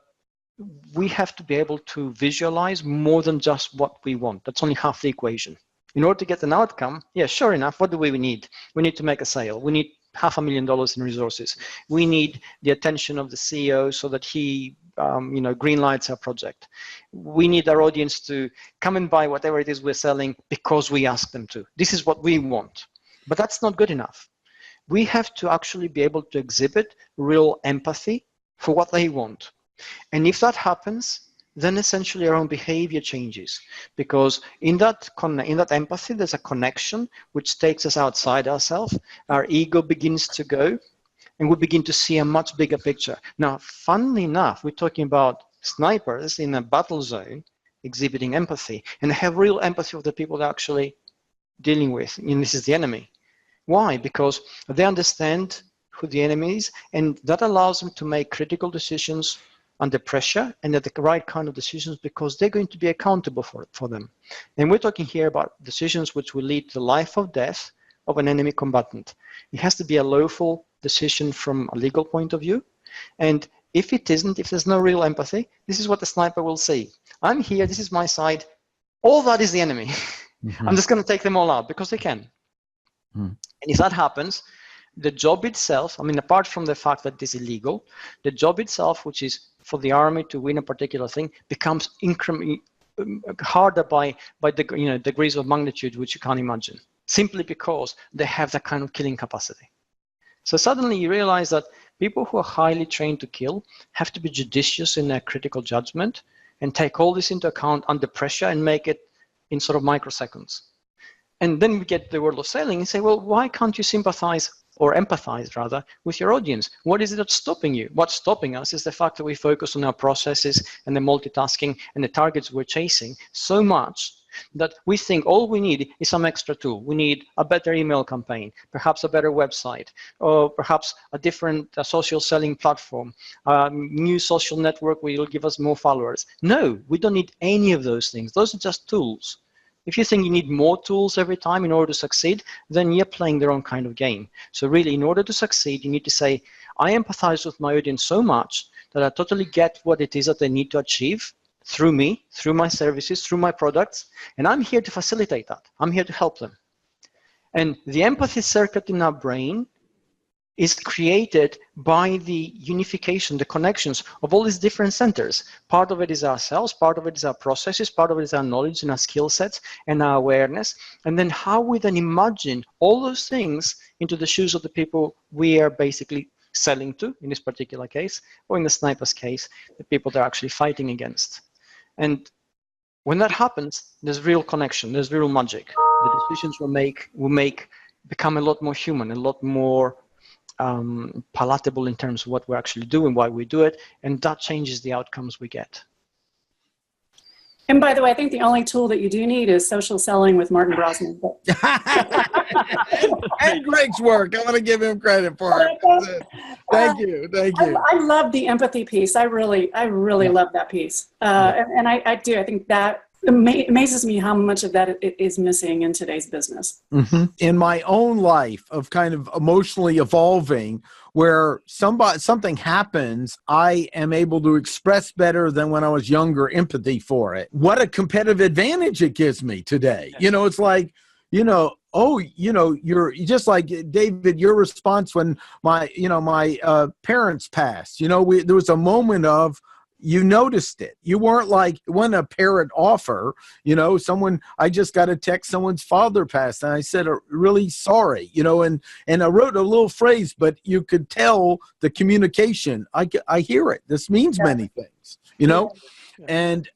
we have to be able to visualize more than just what we want. That's only half the equation. In order to get an outcome, yeah, sure enough, what do we need? We need to make a sale. We need $500,000 in resources. We need the attention of the CEO so that he greenlights our project. We need our audience to come and buy whatever it is we're selling because we ask them to. This is what we want. But that's not good enough. We have to actually be able to exhibit real empathy for what they want. And if that happens, then essentially our own behavior changes, because in that empathy, there's a connection which takes us outside ourselves. Our ego begins to go, and we begin to see a much bigger picture. Now, funnily enough, we're talking about snipers in a battle zone exhibiting empathy, and have real empathy of the people they're actually dealing with, and this is the enemy. Why? Because they understand who the enemy is, and that allows them to make critical decisions under pressure and at the right kind of decisions, because they're going to be accountable for them. And we're talking here about decisions which will lead to the life or death of an enemy combatant. It has to be a lawful decision from a legal point of view. And if it isn't, if there's no real empathy, this is what the sniper will say. I'm here, this is my side, all that is the enemy. Mm-hmm. I'm just going to take them all out because they can. Mm. And if that happens, the job itself, apart from the fact that this is illegal, the job itself, which is for the army to win a particular thing, becomes harder by the degrees of magnitude which you can't imagine, simply because they have that kind of killing capacity. So suddenly you realize that people who are highly trained to kill have to be judicious in their critical judgment and take all this into account under pressure and make it in sort of microseconds. And then we get the world of selling and say, well, why can't you sympathize or empathize rather with your audience? What is it that's stopping you? What's stopping us is the fact that we focus on our processes and the multitasking and the targets we're chasing so much that we think all we need is some extra tool. We need a better email campaign, perhaps a better website, or perhaps a different social selling platform, new social network where you'll give us more followers. No, we don't need any of those things. Those are just tools. If you think you need more tools every time in order to succeed, then you're playing the wrong kind of game. So really, in order to succeed, you need to say, I empathize with my audience so much that I totally get what it is that they need to achieve through me, through my services, through my products, and I'm here to facilitate that. I'm here to help them. And the empathy circuit in our brain is created by the unification, the connections of all these different centers. Part of it is ourselves, part of it is our processes, part of it is our knowledge and our skill sets and our awareness. And then how we then imagine all those things into the shoes of the people we are basically selling to, in this particular case, or in the sniper's case, the people they're actually fighting against. And when that happens, there's real connection, there's real magic. The decisions we'll make become a lot more human, a lot more palatable in terms of what we're actually doing, why we do it, and that changes the outcomes we get. And by the way, I think the only tool that you do need is social selling with Martin Brosnan. And Greg's work. I want to give him credit for it. Thank you. Thank you. I love the empathy piece. I really love that piece. And I do. I think that amazes me how much of that is missing in today's business. Mm-hmm. In my own life of kind of emotionally evolving, where something happens, I am able to express better than when I was younger, empathy for it. What a competitive advantage it gives me today. You know, it's like, you know, you're just like David, your response when my parents passed, there was a moment of, you noticed it. You weren't like, it wasn't a parrot offer, I just got a text, someone's father passed. And I said, really sorry, and I wrote a little phrase, but you could tell the communication. I hear it. This means many things, And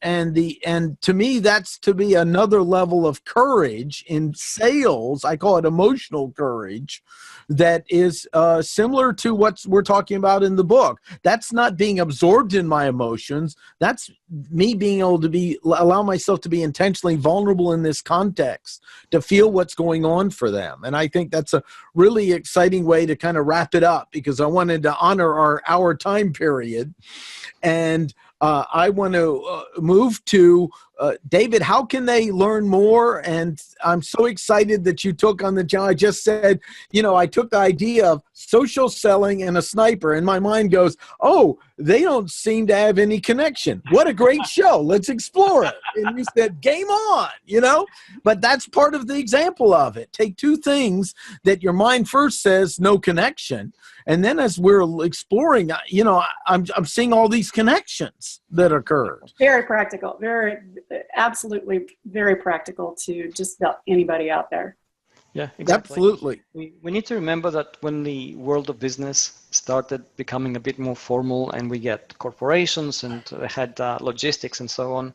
to me, that's to be another level of courage in sales. I call it emotional courage, that is similar to what we're talking about in the book. That's not being absorbed in my emotions. That's me being able to allow myself to be intentionally vulnerable in this context, to feel what's going on for them. And I think that's a really exciting way to kind of wrap it up, because I wanted to honor our time period. And I want to move to David. How can they learn more? And I'm so excited that you took on the job. I just said, I took the idea of social selling and a sniper, and my mind goes, oh, they don't seem to have any connection. What a great show. Let's explore it. And you said, game on, but that's part of the example of it. Take two things that your mind first says no connection. And then as we're exploring, I'm seeing all these connections that occurred. Very practical, absolutely very practical to just about anybody out there. Yeah, exactly. Absolutely. We need to remember that when the world of business started becoming a bit more formal, and we get corporations and had logistics and so on,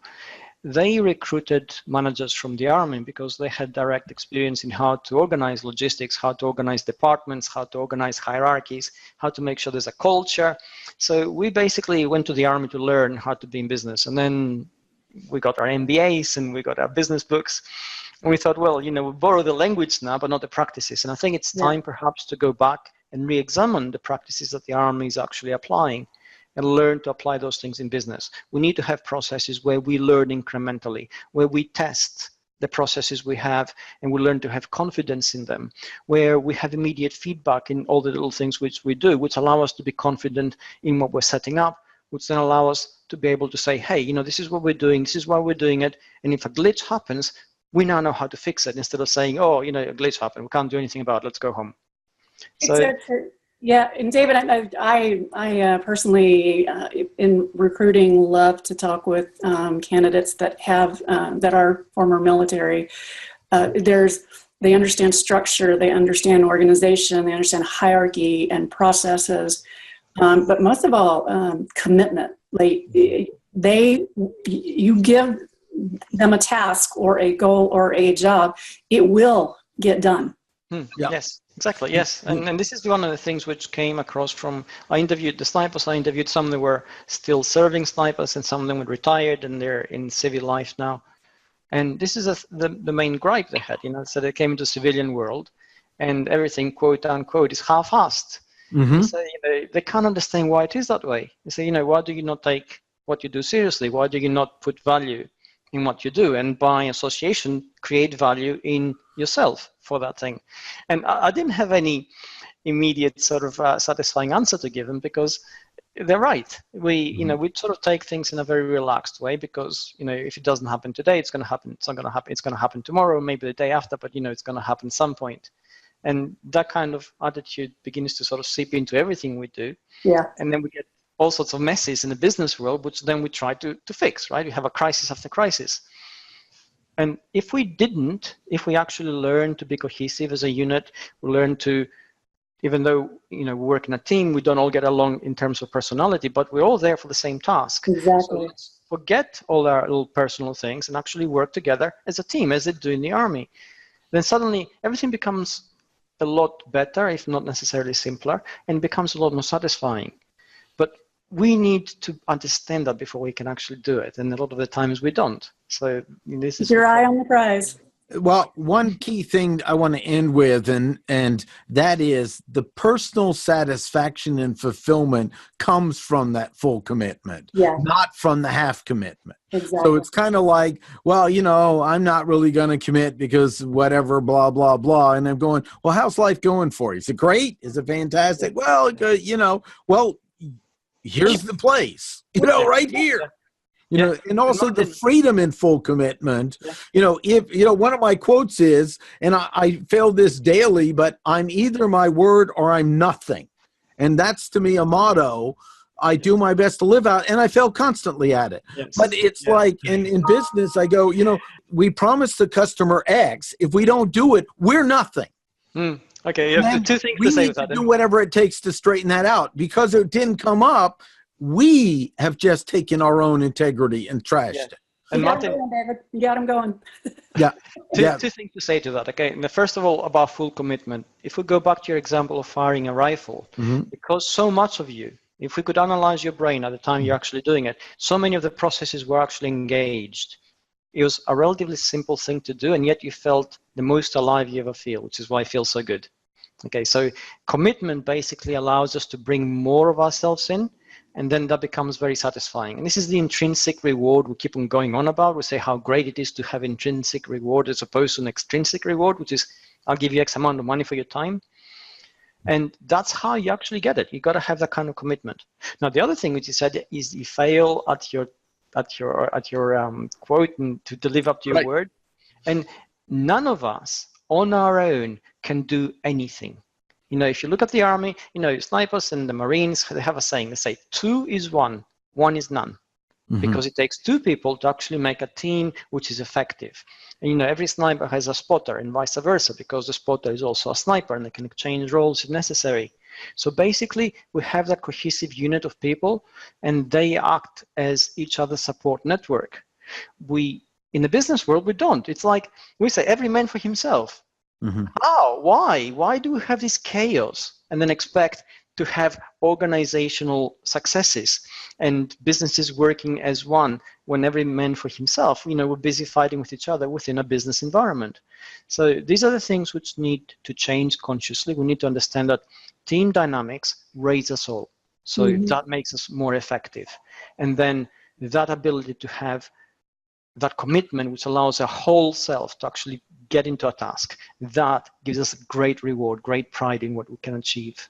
they recruited managers from the army because they had direct experience in how to organize logistics, how to organize departments, how to organize hierarchies, how to make sure there's a culture. So we basically went to the army to learn how to be in business. And then we got our MBAs and we got our business books. And we thought, well, we borrow the language now, but not the practices. And I think it's time perhaps to go back and re-examine the practices that the army is actually applying, and learn to apply those things in business. We need to have processes where we learn incrementally, where we test the processes we have and we learn to have confidence in them, where we have immediate feedback in all the little things which we do, which allow us to be confident in what we're setting up, which then allow us to be able to say, hey, this is what we're doing, this is why we're doing it. And if a glitch happens, we now know how to fix it, instead of saying, oh, a glitch happened, we can't do anything about it, let's go home. So, yeah, and David, I personally, in recruiting, love to talk with candidates that are former military. They understand structure, they understand organization, they understand hierarchy and processes, but most of all, commitment. You give them a task or a goal or a job, it will get done. Yes, exactly. Yes. And this is one of the things which came across from, I interviewed the snipers. I interviewed some that were still serving snipers, and some of them were retired and they're in civil life now. And this is the main gripe they had, so they came into civilian world and everything, quote unquote, is half-assed. Mm-hmm. So they can't understand why it is that way. They say, why do you not take what you do seriously? Why do you not put value in what you do, and by association create value in yourself for that thing? And I didn't have any immediate sort of satisfying answer to give them, because they're right. We we sort of take things in a very relaxed way, because if it doesn't happen today, it's going to happen. It's not going to happen. It's going to happen tomorrow, maybe the day after, but it's going to happen some point. And that kind of attitude begins to sort of seep into everything we do. Yeah. And then we get all sorts of messes in the business world, which then we try to fix, right? We have a crisis after crisis. And if we actually learn to be cohesive as a unit, we learn to, even though, we work in a team, we don't all get along in terms of personality, but we're all there for the same task. Exactly. So let's forget all our little personal things and actually work together as a team, as they do in the army. Then suddenly everything becomes a lot better, if not necessarily simpler, and becomes a lot more satisfying. But we need to understand that before we can actually do it. And a lot of the times we don't. So this is your eye on the prize. Well, one key thing I want to end with, and that is the personal satisfaction and fulfillment comes from that full commitment, not from the half commitment. Exactly. So it's kind of like, well, I'm not really going to commit because whatever, blah, blah, blah. And I'm going, well, how's life going for you? Is it great? Is it fantastic? Well, well, here's the place, right here. And also the freedom in full commitment. If one of my quotes is, and I fail this daily, but I'm either my word or I'm nothing. And that's to me a motto I do my best to live out, and I fail constantly at it. Yes. But it's like in business, I go, we promise the customer X. If we don't do it, we're nothing. Okay, you have two things to say with that. We need to do whatever it takes to straighten that out. Because it didn't come up, we have just taken our own integrity and trashed it. And Martin, David, you got him going. Two things to say to that. Okay, and first of all, about full commitment. If we go back to your example of firing a rifle, because so much of you, if we could analyze your brain at the time you're actually doing it, so many of the processes were actually engaged. It was a relatively simple thing to do, and yet you felt the most alive you ever feel, which is why it feels so good. Okay, so commitment basically allows us to bring more of ourselves in, and then that becomes very satisfying. And this is the intrinsic reward we keep on going on about. We say how great it is to have intrinsic reward as opposed to an extrinsic reward, which is, I'll give you X amount of money for your time. And that's how you actually get it. You got to have that kind of commitment. Now, the other thing which you said is you fail at your quote and to live up to your word. And none of us on our own can do anything. If you look at the army, snipers and the Marines, they have a saying. They say 2 is 1, 1 is none. Because it takes 2 people to actually make a team which is effective. And every sniper has a spotter and vice versa, because the spotter is also a sniper and they can exchange roles if necessary. So basically, we have that cohesive unit of people and they act as each other's support network. In the business world, we don't. It's like we say every man for himself. How? Why? Why do we have this chaos and then expect to have organizational successes and businesses working as one when every man for himself, we're busy fighting with each other within a business environment? So these are the things which need to change consciously. We need to understand that team dynamics raise us all. So that makes us more effective. And then that ability to have that commitment, which allows our whole self to actually get into a task, that gives us great reward, great pride in what we can achieve.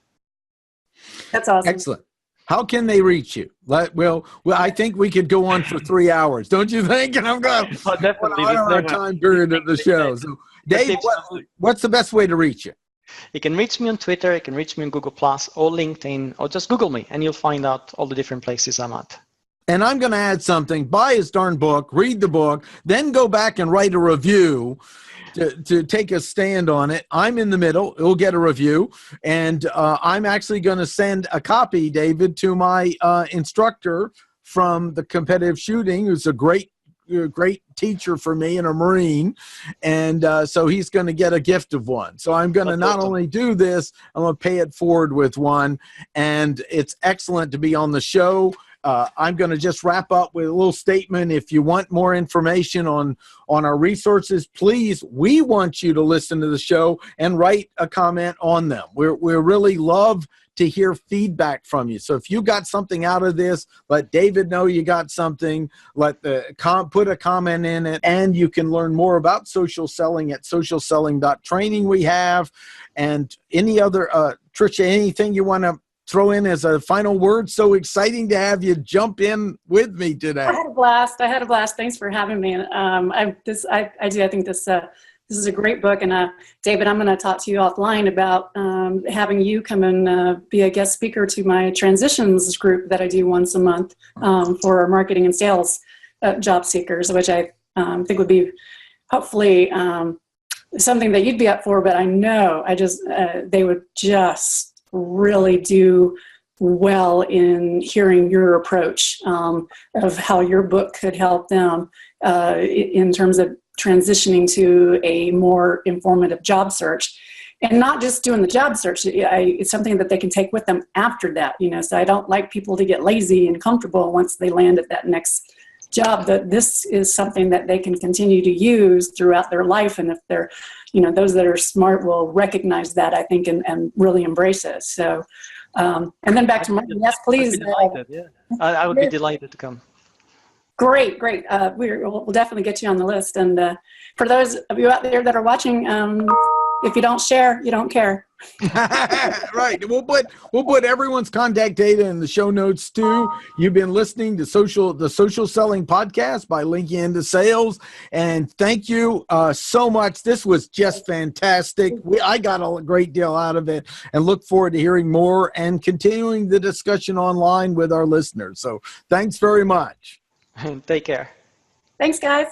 That's awesome. Excellent. How can they reach you? Well, I think we could go on for 3 hours, don't you think? And I'm going definitely on our time period of the show. So, Dave, what's the best way to reach you? You can reach me on Twitter, you can reach me on Google+, or LinkedIn, or just Google me, and you'll find out all the different places I'm at. And I'm going to add something. Buy his darn book, read the book, then go back and write a review to take a stand on it. I'm in the middle. It'll get a review. And I'm actually going to send a copy, David, to my instructor from the competitive shooting, who's a great teacher for me and a Marine. And so he's going to get a gift of one. So I'm going to not only do this, I'm going to pay it forward with one. And it's excellent to be on the show. I'm going to just wrap up with a little statement. If you want more information on our resources, please, we want you to listen to the show and write a comment on them. We really love to hear feedback from you. So if you got something out of this, let David know you got something. Put a comment in it, and you can learn more about social selling at socialselling.training we have. And any other, Tricia, anything you want to throw in as a final word? So exciting to have you jump in with me today. I had a blast. Thanks for having me. I think this is a great book. And David, I'm going to talk to you offline about having you come and be a guest speaker to my transitions group that I do once a month for marketing and sales job seekers, which I think would be hopefully something that you'd be up for. But I know they would just really do well in hearing your approach of how your book could help them in terms of transitioning to a more informative job search. and not just doing the job search. It's something that they can take with them after that, so I don't like people to get lazy and comfortable once they land at that next job, that this is something that they can continue to use throughout their life. And if they're, those that are smart will recognize that, I think, and really embrace it. So, and then back to Martin. Yes, please. I would be delighted to come. Great. We'll definitely get you on the list. And for those of you out there that are watching, if you don't share, you don't care. Right. We'll put everyone's contact data in the show notes too. You've been listening to the Social Selling Podcast by Linking Into Sales, and thank you so much. This was just fantastic. I got a great deal out of it, and look forward to hearing more and continuing the discussion online with our listeners. So thanks very much. Take care. Thanks, guys.